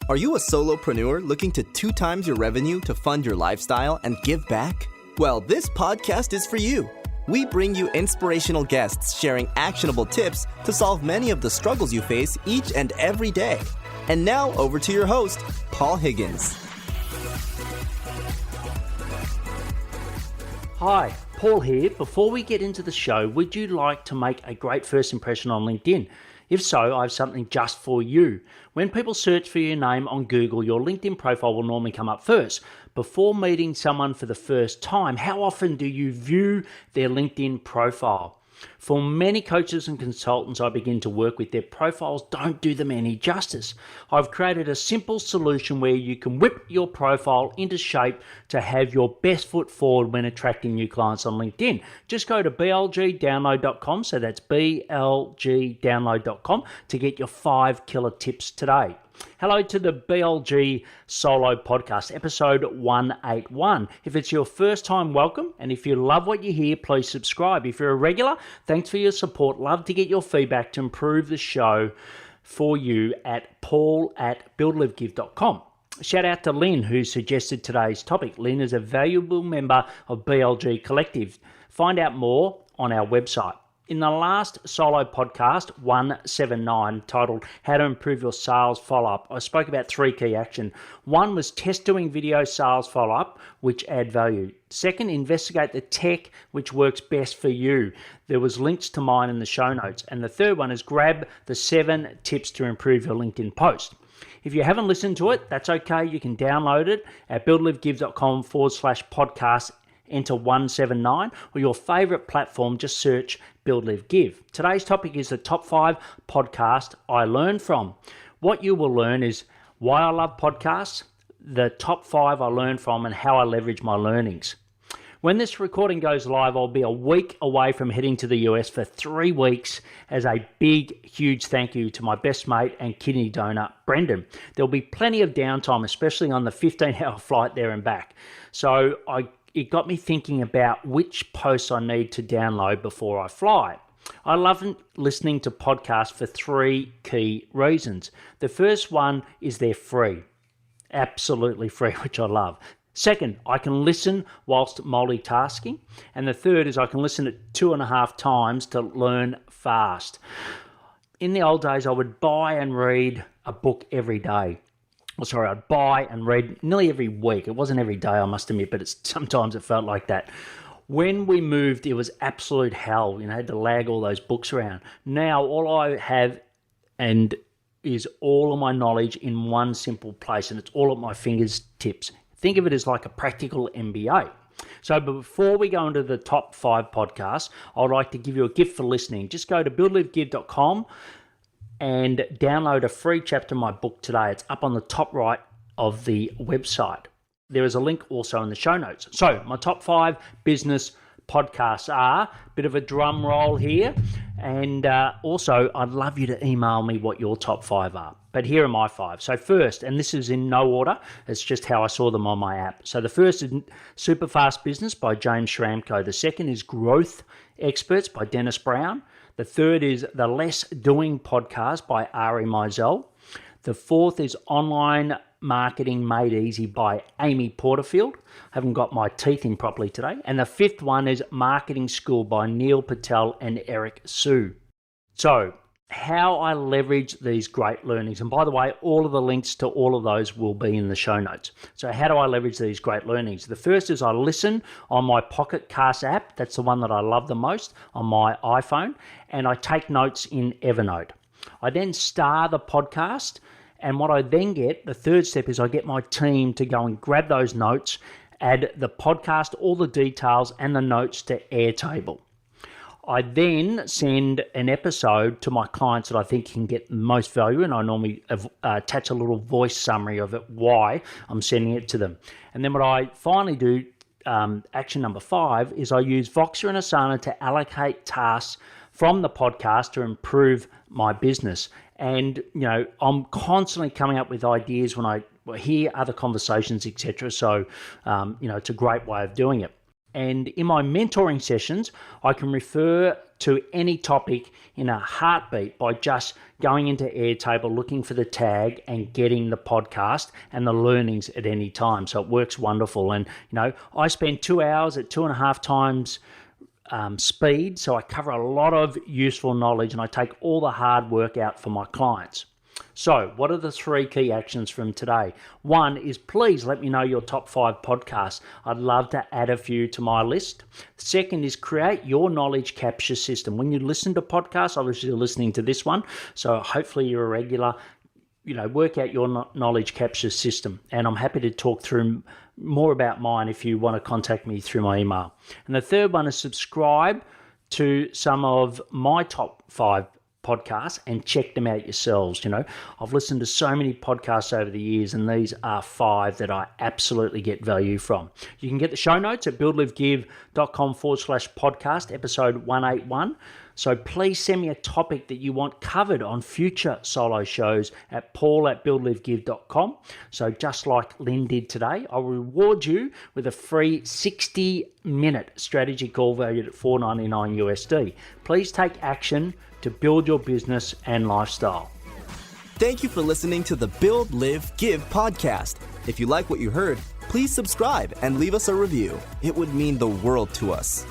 Are you a solopreneur looking to 2 times your revenue to fund your lifestyle and give back? Well, this podcast is for you. We bring you inspirational guests sharing actionable tips to solve many of the struggles you face each and every day. And now over to your host, Paul Higgins. Hi, Paul here. Before we get into the show, would you like to make a great first impression on LinkedIn? If so, I have something just for you. When people search for your name on Google, your LinkedIn profile will normally come up first. Before meeting someone for the first time, how often do you view their LinkedIn profile? For many coaches and consultants I begin to work with, their profiles don't do them any justice. I've created a simple solution where you can whip your profile into shape to have your best foot forward when attracting new clients on LinkedIn. Just go to blgdownload.com, so that's blgdownload.com, to get your 5 killer tips today. Hello to the BLG Solo Podcast, episode 181. If it's your first time, welcome. And if you love what you hear, please subscribe. If you're a regular, thanks for your support. Love to get your feedback to improve the show for you at paul@buildlivegive.com. Shout out to Lynn, who suggested today's topic. Lynn is a valuable member of BLG Collective. Find out more on our website. In the last solo podcast, 179, titled How to Improve Your Sales Follow-Up, I spoke about 3 key actions. 1 was test doing video sales follow-up, which add value. 2nd, investigate the tech which works best for you. There was links to mine in the show notes. And the 3rd one is grab the 7 tips to improve your LinkedIn post. If you haven't listened to it, that's okay. You can download it at buildlivegive.com/podcast. Enter 179 or your favorite platform, just search Build Live Give. Today's topic is the top 5 podcasts I learned from. What you will learn is why I love podcasts, the top 5 I learned from, and how I leverage my learnings. When this recording goes live, I'll be a week away from heading to the US for 3 weeks as a big, huge thank you to my best mate and kidney donor, Brendan. There'll be plenty of downtime, especially on the 15-hour flight there and back. So it got me thinking about which posts I need to download before I fly. I love listening to podcasts for 3 key reasons. The first one is they're free, absolutely free, which I love. Second, I can listen whilst multitasking. And the third is I can listen at 2.5 times to learn fast. In the old days, I would buy and read a book every day. I'd buy and read nearly every week. It wasn't every day, I must admit, but sometimes it felt like that. When we moved, it was absolute hell. I had to lag all those books around. Now, all I have is all of my knowledge in one simple place, and it's all at my fingertips. Think of it as like a practical MBA. So before we go into the top 5 podcasts, I'd like to give you a gift for listening. Just go to buildlivegive.com and download a free chapter of my book today. It's up on the top right of the website. There is a link also in the show notes. So my top 5 business podcasts are, bit of a drum roll here, and also I'd love you to email me what your top 5 are. But here are my 5. So first, and this is in no order, it's just how I saw them on my app. So the first is Super Fast Business by James Schramko. The second is Growth Experts by Dennis Brown. The third is The Less Doing Podcast by Ari Meisel. The fourth is Online Marketing Made Easy by Amy Porterfield. Haven't got my teeth in properly today. And the 5th one is Marketing School by Neil Patel and Eric Sue. So, how I leverage these great learnings. And by the way, all of the links to all of those will be in the show notes. So how do I leverage these great learnings? The first is I listen on my Pocket Cast app. That's the one that I love the most on my iPhone. And I take notes in Evernote. I then star the podcast. And what I then get, the third step is I get my team to go and grab those notes, add the podcast, all the details and the notes to Airtable. I then send an episode to my clients that I think can get the most value, and I normally attach a little voice summary of it, why I'm sending it to them. And then what I finally do, action number 5, is I use Voxer and Asana to allocate tasks from the podcast to improve my business. And, I'm constantly coming up with ideas when I hear other conversations, etc. So, it's a great way of doing it. And in my mentoring sessions, I can refer to any topic in a heartbeat by just going into Airtable, looking for the tag and getting the podcast and the learnings at any time. So it works wonderful. And, I spend 2 hours at 2.5 times speed. So I cover a lot of useful knowledge and I take all the hard work out for my clients. So what are the 3 key actions from today? 1 is please let me know your top 5 podcasts. I'd love to add a few to my list. 2nd is create your knowledge capture system. When you listen to podcasts, obviously you're listening to this one, so hopefully you're a regular. Work out your knowledge capture system. And I'm happy to talk through more about mine if you want to contact me through my email. And the 3rd one is subscribe to some of my top 5 podcasts and check them out yourselves. I've listened to so many podcasts over the years, and these are 5 that I absolutely get value from. You can get the show notes at buildlivegive.com/podcast, episode 181. So please send me a topic that you want covered on future solo shows at paul@buildlivegive.com. So just like Lynn did today, I'll reward you with a free 60-minute strategy call valued at $4.99 USD. Please take action to build your business and lifestyle. Thank you for listening to the Build, Live, Give podcast. If you like what you heard, please subscribe and leave us a review. It would mean the world to us.